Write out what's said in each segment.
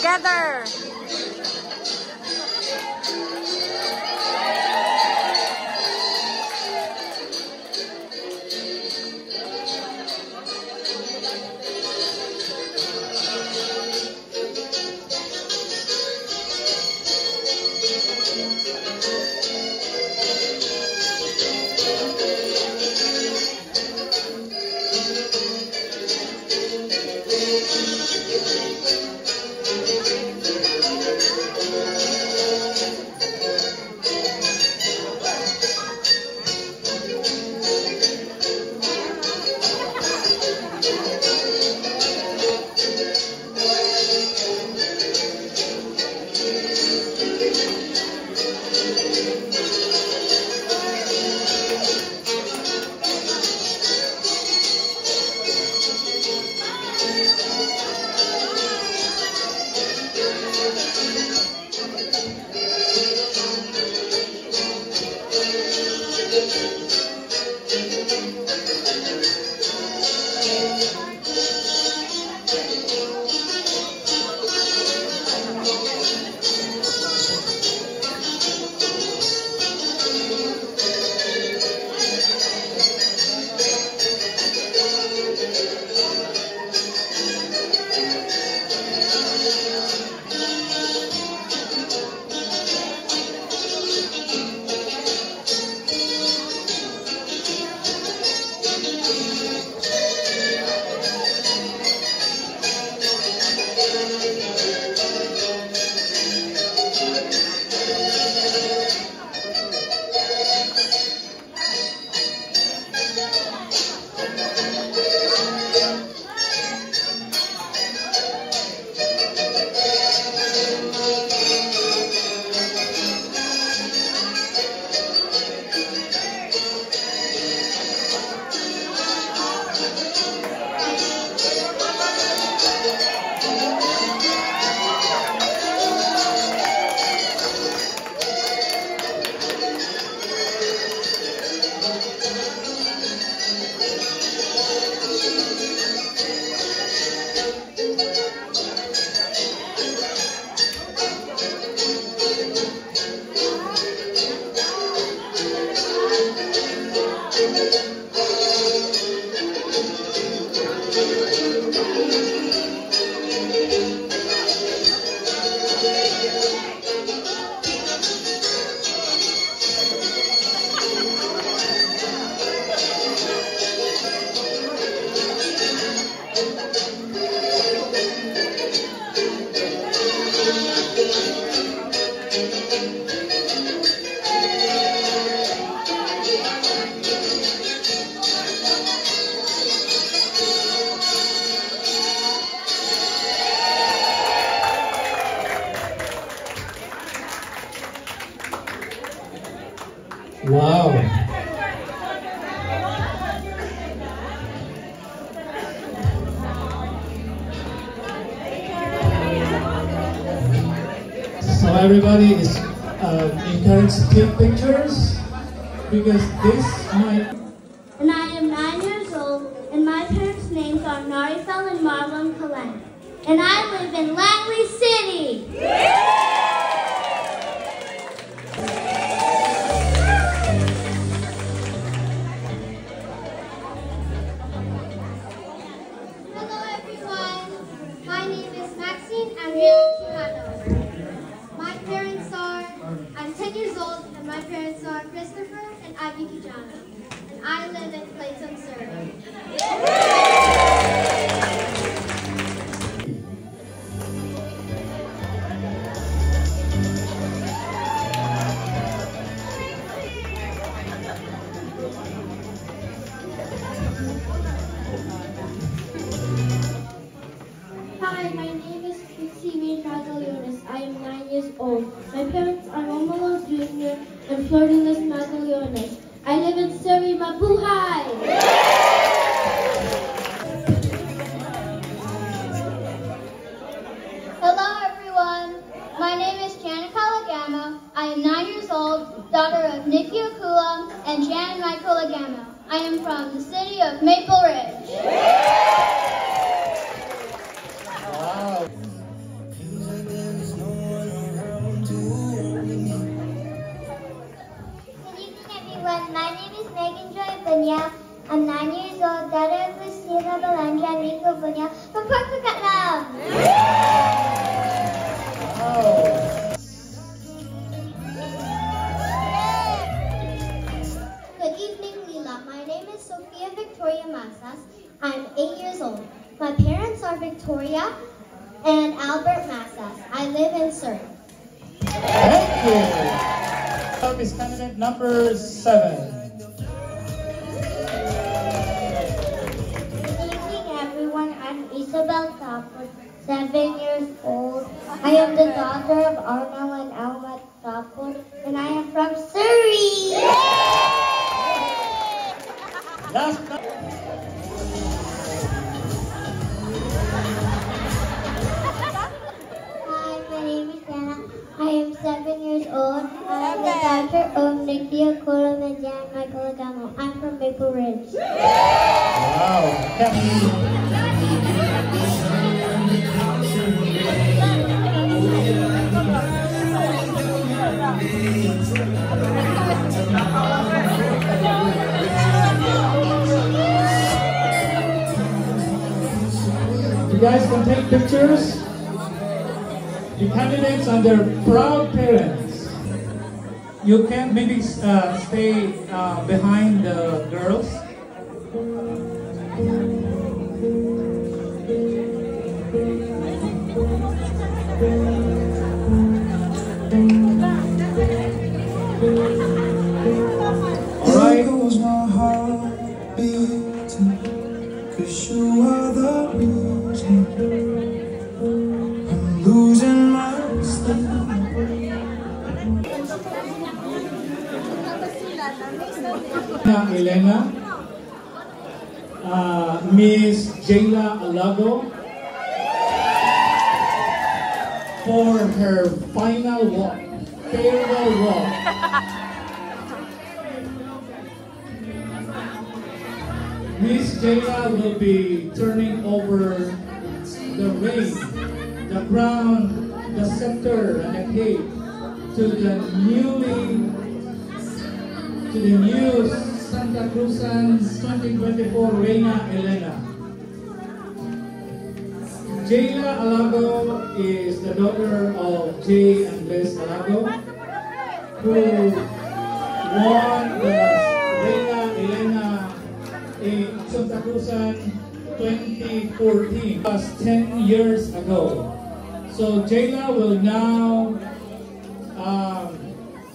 together. Wow. So everybody is encouraged to take pictures because this might... And I am 9 years old, and my parents' names are Narifel and Marlon Kalan. And I live in Langley City. My parents are Christopher and Ivy Kijana, and I live in Clayton, Surrey. Hi, my name is Trixie Magalionis. I am 9 years old. My parents are Romulo Jr. and Flordelis Magalionis. I live in Surrey, Mabuhay! Hello everyone, my name is Janet Kalagama. I am 9 years old, daughter of Nikki Okula and Jan and Michael Agama. I am from the city of Maple Ridge. Wow. I'm 9 years old, daughter of Lucina Belandra and Nico Bunya from Port Coquitlam. Good evening, Lila. My name is Sophia Victoria Masas. I'm 8 years old. My parents are Victoria and Albert Masas. I live in Surrey. Thank you. Service candidate number 7. Good evening, everyone. I'm Isabel Tapos, 7 years old. I am the daughter of Arnel and Alma Tapos, and I am from Surrey. Last. Hi, my name is Anna. I am 7 years old. I am the daughter of Nikia Kolomedia and Michael Agamo. I'm from Maple Ridge. Wow. You guys can take pictures. The candidates and their proud parents. You can maybe stay behind the girls. All right. My heart beating, 'cause you are the reason I'm losing my sleep. Elena, Miss Jayla Alago, for her final walk, farewell walk. Miss Jayla will be turning over the reins, the crown, the scepter, and the cape to the new Santa Cruzan 2024 Reina Elena. Jayla Alago is the daughter of Jay and Liz Alago, who won the Reina Elena in Santa Cruzan 2014. It was 10 years ago. So Jayla will now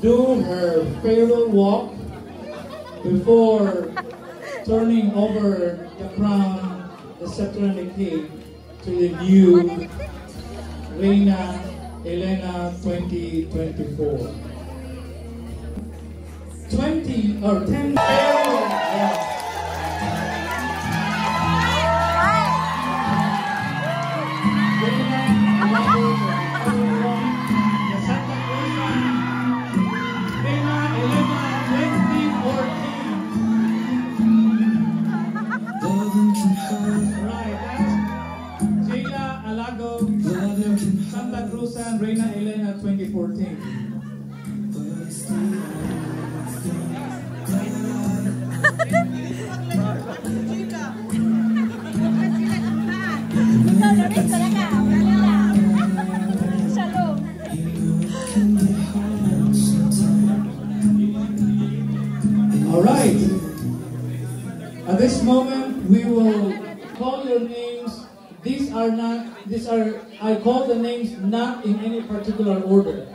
do her farewell walk before turning over the crown, the scepter, and the cape to the new Reina Elena 2024. 20 or 10 farewell walk. Santa Cruzan Reina Elena 2014. All right. At this moment, we will call your names. I call the names not in any particular order.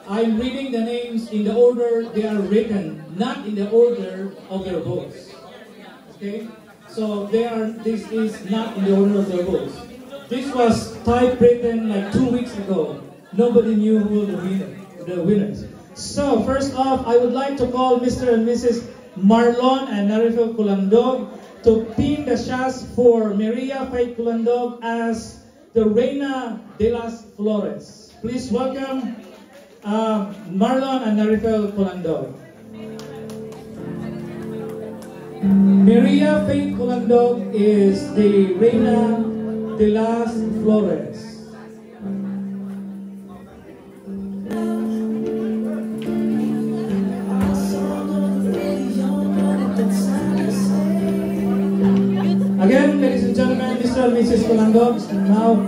I'm reading the names in the order they are written, not in the order of their votes. Okay? So this is not in the order of their votes. This was typewritten like 2 weeks ago. Nobody knew who the winners. So first off, I would like to call Mr. and Mrs. Marlon and Narifel Kulandog to pin the shots for Maria Faith Kulandog as the Reina de las Flores. Please welcome Marlon and Narifel Kulandog. Maria Faith Kulandog is the Reina de las Flores. Mrs. Culandog are now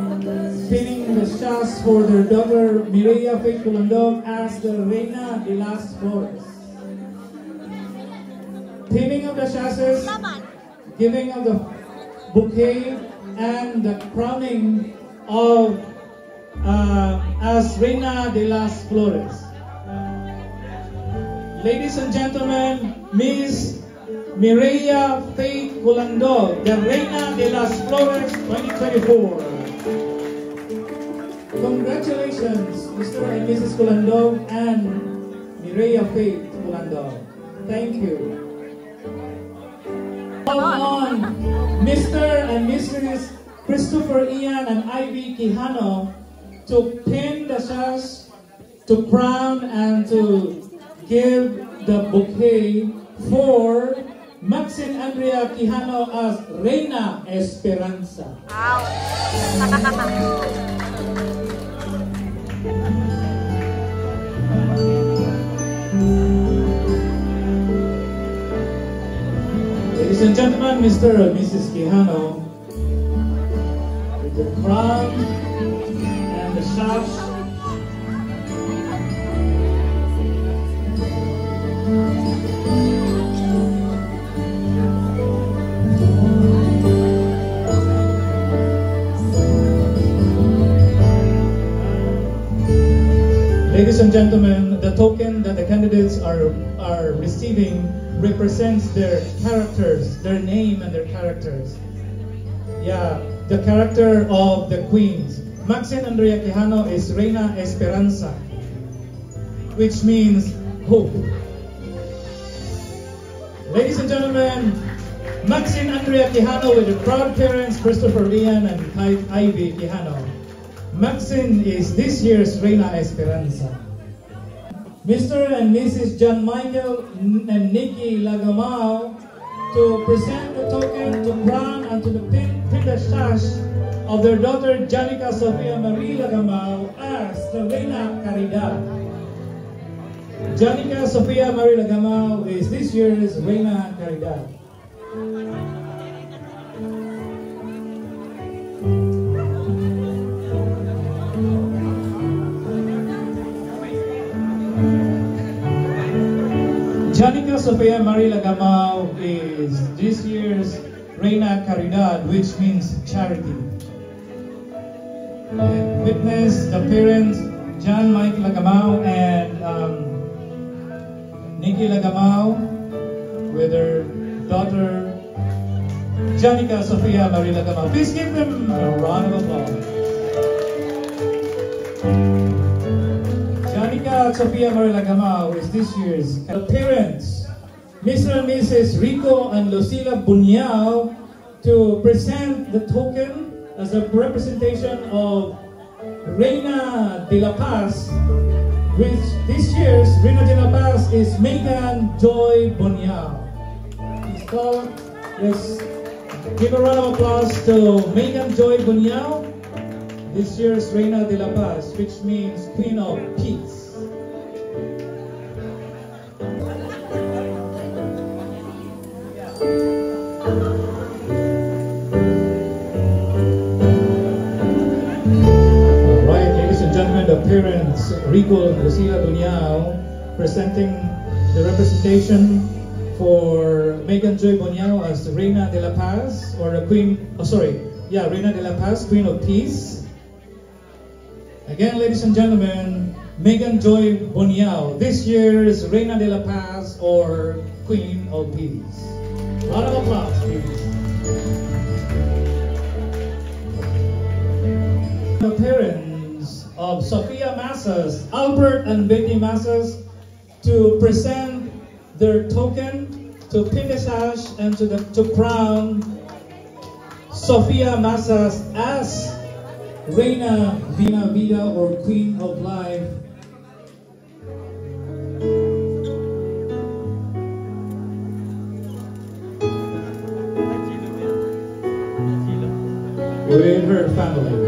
pinning the shas for their daughter Mireya Faith Culandog as the Reina de las Flores. Pinning of the shashes, giving of the bouquet, and the crowning of as Reina de las Flores. Ladies and gentlemen, Miss Mireya Faith Culandog, the Reina de las Flores 2024. Congratulations, Mr. and Mrs. Culandog and Mireya Faith Culandog. Thank you. On Mr. and Mrs. Christopher Ian and Ivy Quijano to pin the sash, to crown, and to give the bouquet for Maxine Andrea Quijano as Reina Esperanza. Ladies and gentlemen, Mr. and Mrs. Quijano, with the crown and the sash. Ladies and gentlemen, the token that the candidates are receiving represents their characters, their name and their characters. Yeah, the character of the queens. Maxine Andrea Quijano is Reina Esperanza, which means hope. Ladies and gentlemen, Maxine Andrea Quijano with the proud parents Christopher Ian and Ivy Quijano. Maxine is this year's Reina Esperanza. Mr. and Mrs. John Michael and Nikki Lagamao to present the token, to crown, and to pin the sash of their daughter Janica Sofia Marie Lagamao as the Reina Caridad. Janica Sofia Marie Lagamao is this year's Reina Caridad. Janica Sofia Marie Lagamao is this year's Reina Caridad, which means charity. And witness the parents John Mike Lagamao and Nikki Lagamao with her daughter Janica Sofia Marie Lagamao. Please give them a round of applause. Janica Sofia Marie Lagamao is this year's parents, Mr. and Mrs. Rico and Lucila Bunyao, to present the token as a representation of Reina de la Paz, which this year's Reina de la Paz is Megan Joy Bunyao. Let's give a round of applause to Megan Joy Bunyao, this year's Reina de la Paz, which means Queen of Peace. The parents, Rico and Lucila Bunyao, presenting the representation for Megan Joy Bunyao as Reina de la Paz, or the Queen, Reina de la Paz, Queen of Peace. Again, ladies and gentlemen, Megan Joy Bunyao, this year's Reina de la Paz, or Queen of Peace. A lot of applause, please. The parents of Sophia Masas, Albert and Betty Masas, to present their token, to pin the sash, and to crown Sophia Masas as Reina Vina Vida, or Queen of Life. With her family.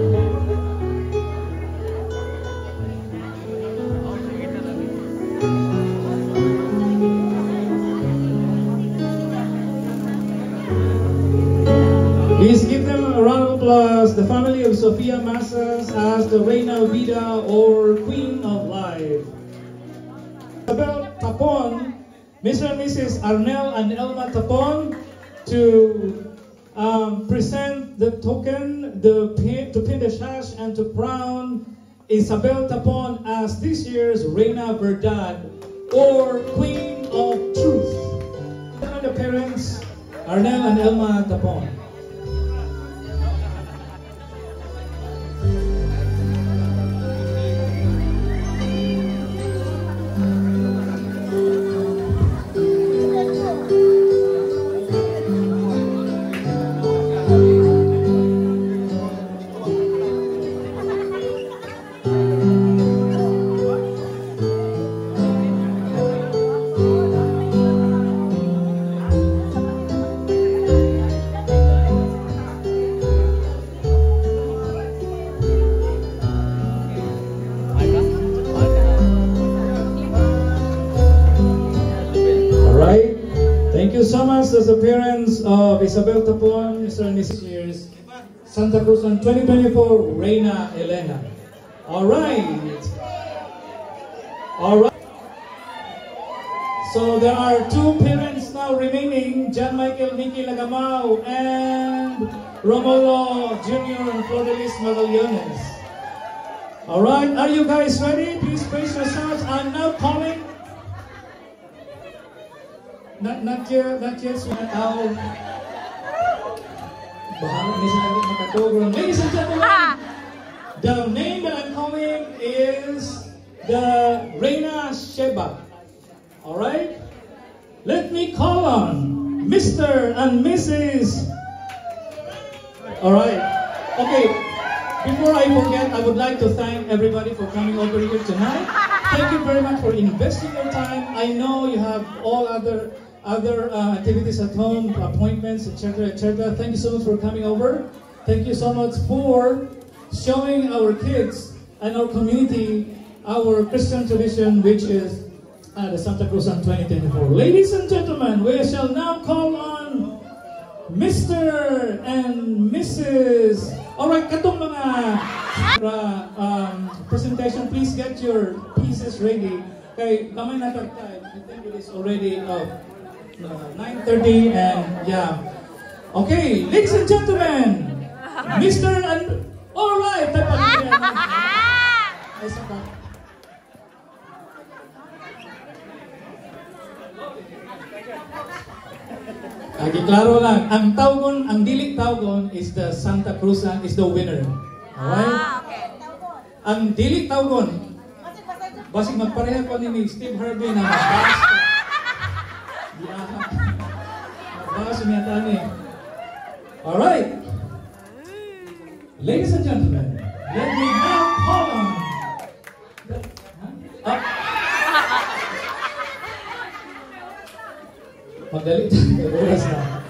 Please give them a round of applause. The family of Sofia Masas as the Reina Vida or Queen of Life. Isabel Tapon, Mr. and Mrs. Arnel and Elma Tapon to present the token, to pin the sash and to crown Isabel Tapon as this year's Reina Verdad or Queen of Truth. And the parents, Arnel and Elma Tapon. As the parents of Isabel Tapon, Mr. and Mrs. Years, Santa Cruz on 2024, Reina Elena. All right. So there are two parents now remaining, John Michael Nicky Lagamao and Romulo Jr. and Flordelis Magallones. All right, are you guys ready? Please praise yourselves. I'm now calling. Not yet, Ladies and gentlemen, the name that I'm calling is the Reina Sheba. Alright? Let me call on Mr. and Mrs. Alright. Okay. Before I forget, I would like to thank everybody for coming over here tonight. Thank you very much for investing your time. I know you have all other activities at home, appointments, etc., etc. Thank you so much for coming over. Thank you so much for showing our kids and our community our Christian tradition, which is the Santa Cruz on 2024. Ladies and gentlemen, we shall now call on Mr. and Mrs. Alright, katong mga presentation, please get your pieces ready. Okay, kamay na time. I think it is already 9:30 and yeah. Okay, ladies and gentlemen, Mr. and alright, klaro lang, ang tawgon, ang dili tawgon is the Santa Cruzan is the winner. Alright? Okay. Ang dili tawgon, basig magpareha ko ni Steve Harvey na mabas. Mabas niya tani. Alright. Ladies and gentlemen, let me now call on Madali tayo, oras na.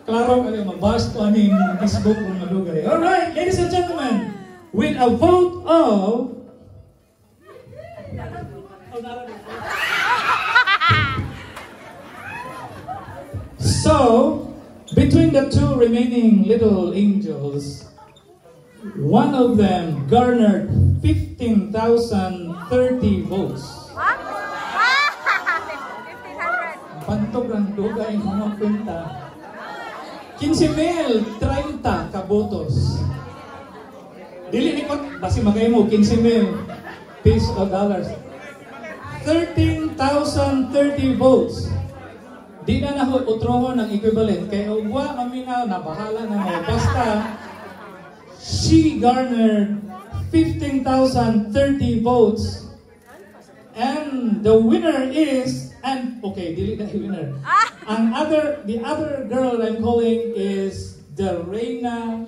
Klaro ka lang, mabas ko aning Facebook kung malugay. Alright, ladies and gentlemen, with a vote of... So, between the two remaining little angels, one of them garnered 15,030 votes. Pantog ang dugay mga kwenta. 15,030 kabotos. Dili nikot, basi magay mo, 15,000 pesos o dollars. 13,030 votes. Di na utrohon ng equivalent. Kaya uwa maminaw na bahala na mo. Basta, she garnered 15,030 votes. And the winner is... And okay, dili na winner. The other girl I'm calling is the Reina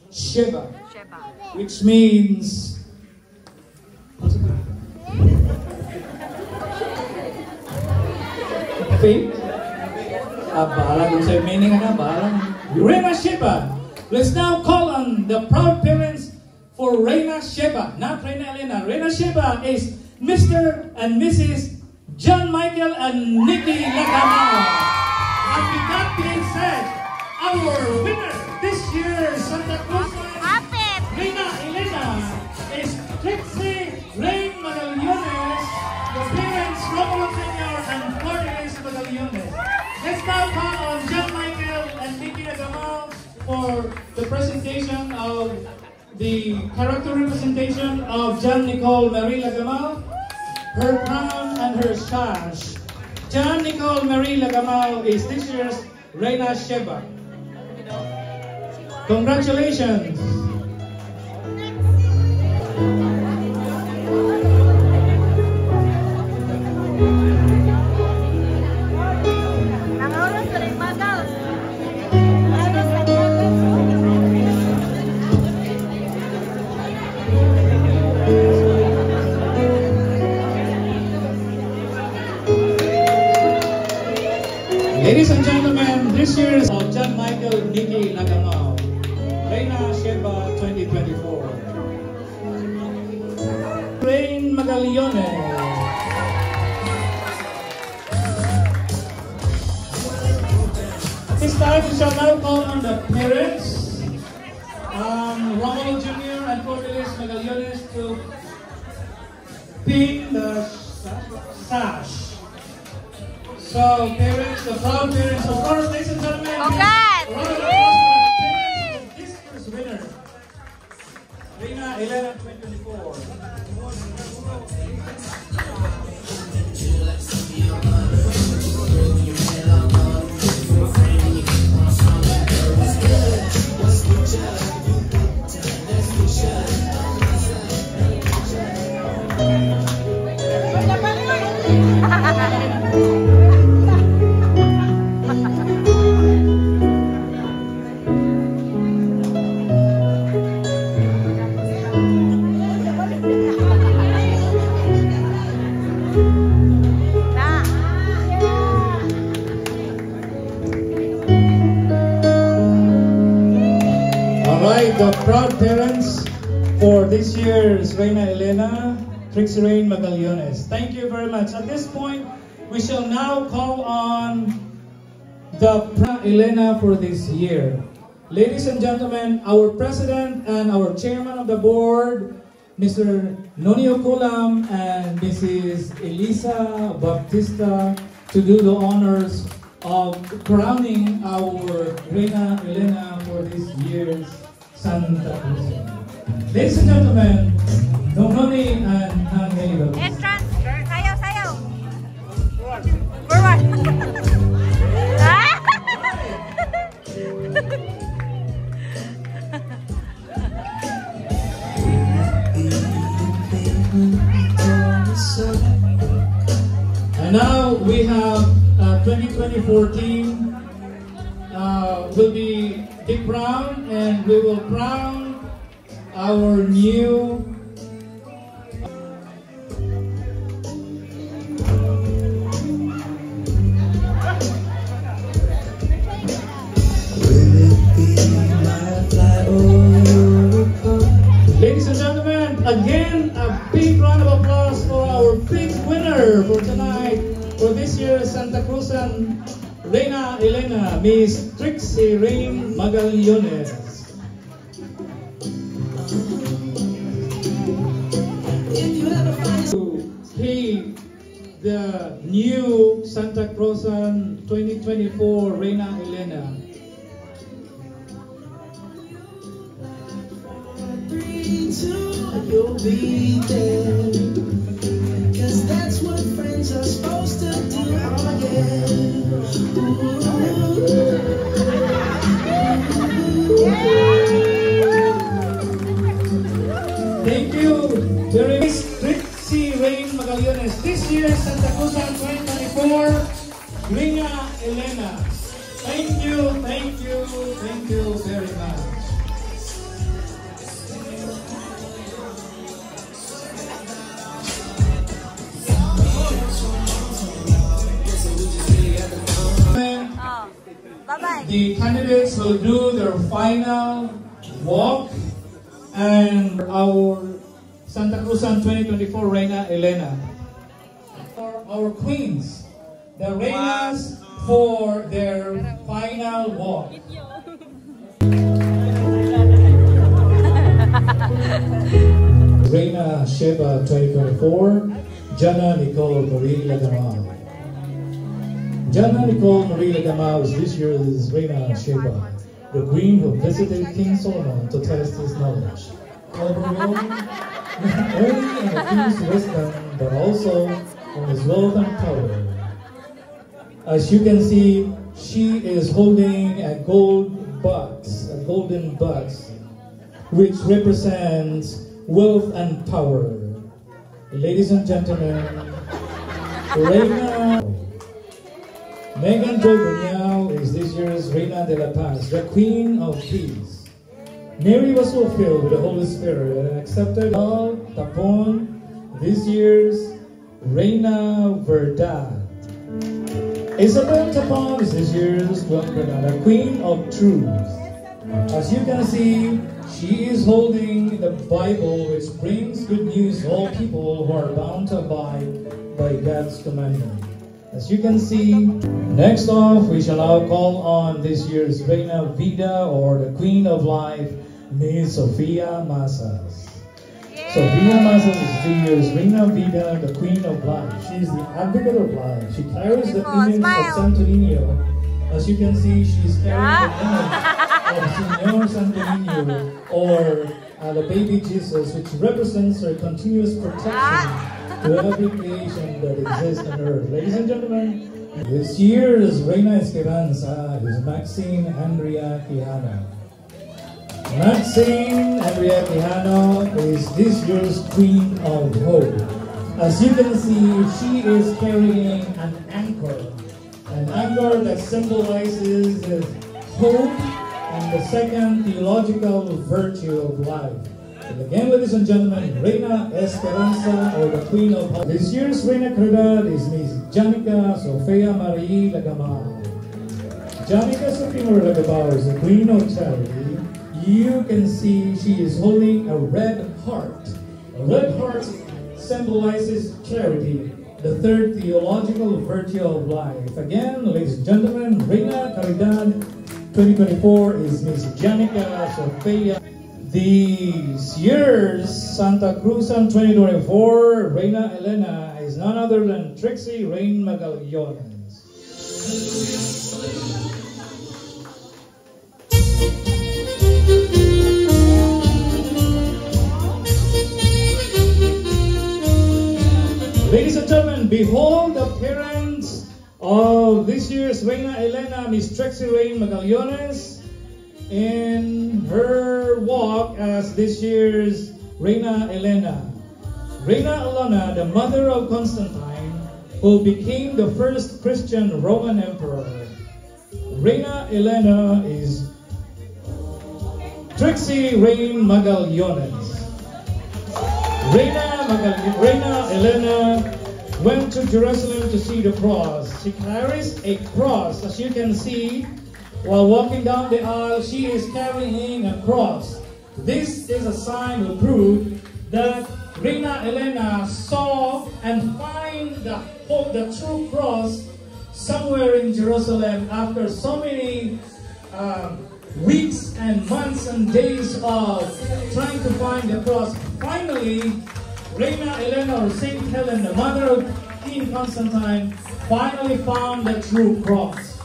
Sheba, which means faith. Bahala dun sa meaning na bahala. Reina Sheba. Let's now call on the proud parents for Reina Sheba, not Reina Elena. Reina Sheba is Mr. and Mrs. John Michael and Nicky Lagamao. And with that being said, our winner this year, Santa Cruz Reina Elena, is Trixie Rain Magaliones, the parents Romulo Sr. and Flores Magaliones. Let's now call on John Michael and Vicky Nagamal for the presentation of the character representation of John Nicole Marie Lagamal, her crown and her sash. John Nicole Marie Lagamal is this year's Reina Sheba. Congratulations! Ladies and gentlemen, this year's of John Michael Nicky Lagamao, Reina Sheba 2024. Rain Magaliones. This time we shall now call on the parents, Romulo Jr. and Cordelis Magaliones, to pin the sash. So, parents, the proud parents, of course, ladies and gentlemen, Congrats! This year's winner, Reina Elena 2024. The proud parents for this year's Reina Elena, Trixie Rain Magaliones. Thank you very much. At this point, we shall now call on the Reina Elena for this year. Ladies and gentlemen, our president and our chairman of the board, Mr. Nonio Kulam and Mrs. Elisa Baptista, to do the honors of crowning our Reina Elena for this year's Santa Cruz. Ladies and gentlemen, Nononi and Angelo. Entrance! Sayaw, sayaw! Forward! And now we have 2014 will be Big Crown, and we will crown our new Ladies and gentlemen, again a big round of applause for our big winner for tonight for this year's Santa Cruzan Reina Elena, Miss Trixie Rain Magaliones. To be the new Santa Cruzan 2024 Reina Elena. You'll be there, 'cause that's what friends are supposed to do. Oh yeah. Thank you, very much, Trixie Rain Magaliones. This year, Santa Cruzan 2024, Reina Elena. Thank you, thank you, thank you very much. Bye-bye. The candidates will do their final walk, and our Santa Cruzan 2024 Reina Elena. For our queens, the reinas for their final walk. Reina Sheba 2024, Jana Nicole Marie Lagamao. Jana Nicole Marie Lagamao is this year's Reina Sheba, the queen who visited King Solomon to test his knowledge. Overwhelmed not only in the king's wisdom, but also in his wealth and power. As you can see, she is holding a golden box, which represents wealth and power. Ladies and gentlemen, Reina Megan Joy Bunyao is this year's Reina de la Paz, the Queen of Peace. Mary was so filled with the Holy Spirit and accepted all upon this year's Reina Verdad. Isabel Tapon is this year's the Queen of Truth. As you can see, she is holding the Bible, which brings good news to all people who are bound to abide by God's commandment. As you can see, next off, we shall now call on this year's Reina Vida, or the Queen of Life, Miss Sofia Masas. Sofia Masas is this year's Reina Vida, the Queen of Life. She is the advocate of life. She carries the image of Santo Niño. As you can see, she is carrying the image of Señor Santo Niño, or the baby Jesus, which represents her continuous protection to every creation that exists on earth. Ladies and gentlemen, this year's Reina Esperanza is Maxine Andrea Quijano. Maxine Andrea Quijano is this year's Queen of Hope. As you can see, she is carrying an anchor that symbolizes the hope and the second theological virtue of life. And again, ladies and gentlemen, Reina Esperanza, or the Queen of Hope. This year's Reina Credad is Miss Janica Sofia Marie Lagamao. Janica Sofia Marie Lagamao is the Queen of Charity. You can see she is holding a red heart. A red heart symbolizes charity, the third theological virtue of life. Again, ladies and gentlemen, Reina Caridad 2024 is Miss Janica Sofia. This year's Santa Cruzan 2024 Reina Elena is none other than Trixie Rain Magallones. Ladies and gentlemen, behold the parents of this year's Reina Elena, Miss Trixie Rain Magallones, in her walk as this year's Reina Elena. Reina Elena, the mother of Constantine, who became the first Christian Roman emperor. Reina Elena is Trixie Rain Magallones. Reina Elena went to Jerusalem to see the cross. She carries a cross, as you can see. While walking down the aisle, she is carrying a cross. This is a sign of proof that Reina Elena saw and find the true cross somewhere in Jerusalem after so many weeks and months and days of trying to find the cross. Finally, Reina Elena, or Saint Helen, the mother of King Constantine, finally found the true cross.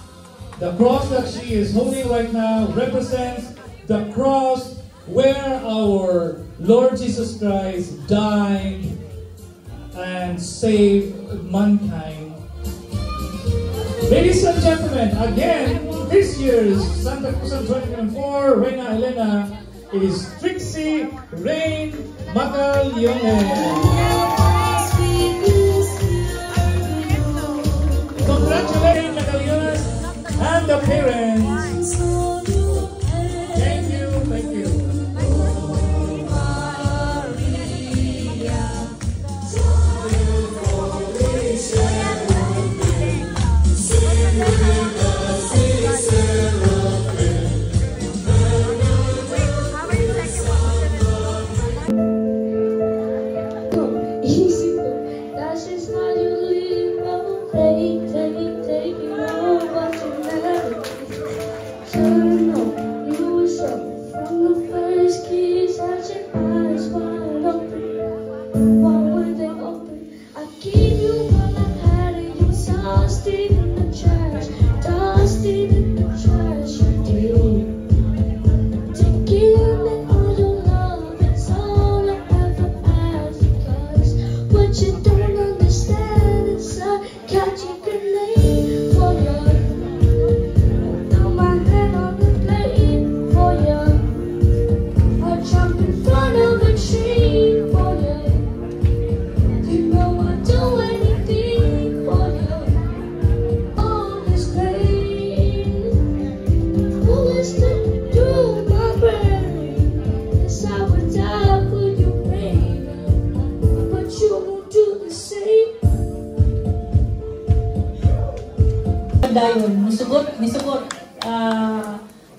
The cross that she is holding right now represents the cross where our Lord Jesus Christ died and saved mankind. Ladies and gentlemen, again, this year's Santa Cruzan 2024 Reina Elena is Trixie Rain Magallones. Congratulations, Magallones, and the parents. Thank you, thank you.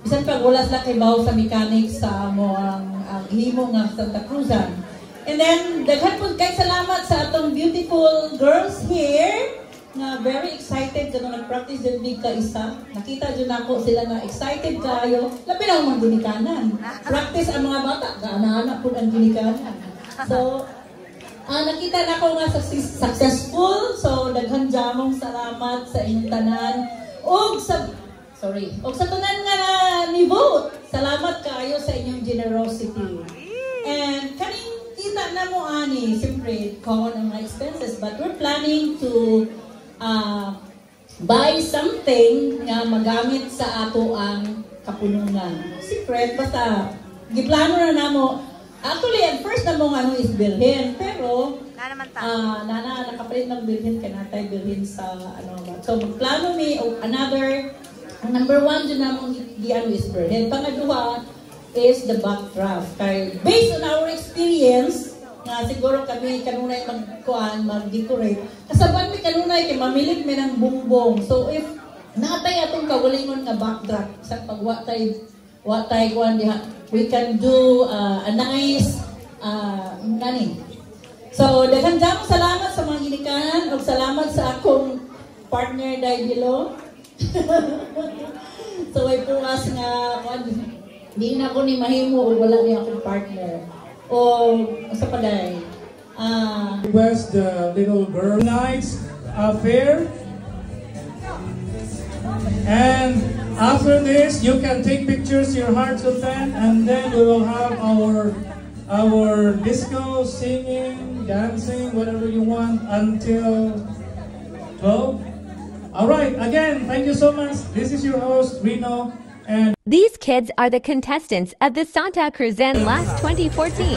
bisan pag wala sila kay bawo sa mechanics sa mo ang himo nga Santa Cruzan. And then daghan po kay salamat sa atong beautiful girls here nga very excited kano nag-practice din big ka isa. Nakita jud nako sila nga excited kayo. Labi na man ginikanan. Practice ang mga bata, gaana-ana pud ang ginikanan. So nakita na ko nga successful. So daghan jamong salamat sa inyong tanan. Og sa tanan nga ni vote. Salamat kaayo sa inyong generosity. And kaning kita na mo ani, siyempre cover ang mga expenses, but we're planning to buy something nga magamit sa ato ang kapulungan. Secret, basta giplano na namo. Actually, at first na mo ano is bilhin, pero nakapalit ng bilhin kay natay bilhin sa ano. So magplano mi o another number 1 dyan namang giano is bilhin. Pangaduha is the backdraft. Kay based on our experience nga siguro kami kanunay mag-decorate. Kasaban mi kanunay kay mamilit mi ng bumbong. So if natay atong kawalingon nga backdrop sa pagwatay kuan diha, we can do a nice nani. So daghang jamong salamat sa mga ginikanan ug salamat sa akong partner Daigilo. So ay puras nga kuan di na ko ni mahimo ug wala ni akong partner. Sa paday. Request the little girl night's affair. And after this, you can take pictures, your heart's content, and then we will have our disco, singing, dancing, whatever you want until 12. All right. Again, thank you so much. This is your host Rino. And these kids are the contestants of the Santa Cruzan Last 2014.